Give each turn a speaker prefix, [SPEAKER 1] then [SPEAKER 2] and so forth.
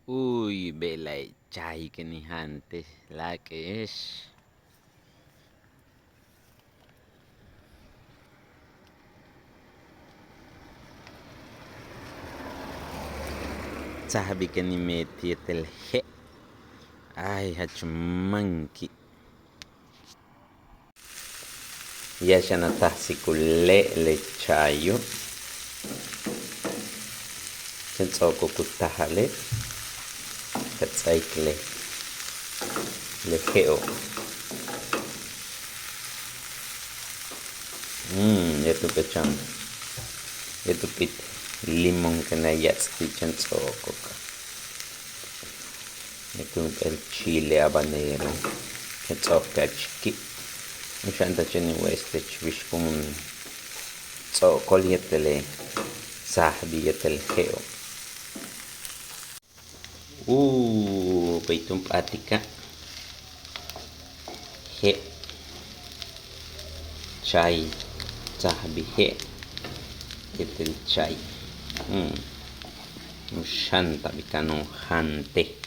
[SPEAKER 1] Uy, vela chay que ni antes, la que es. Sabi que ni metí el je. Ay, hachumanki. Ya se nota si le chayo. Sensoko kutahale. Katsaikle. Le geo. Ya tu pecham. Ya tu pit. Limón que na yatsti chansoko. Ya tu el chile habanero. Chansoko chiki. Ushanta cheni weste chvish kumun. Tsokol yetele. Sahbi yetel geo. Peitum patika. He. Chai. Sahbi he. Yetel chai. Ushanta bikanong hante.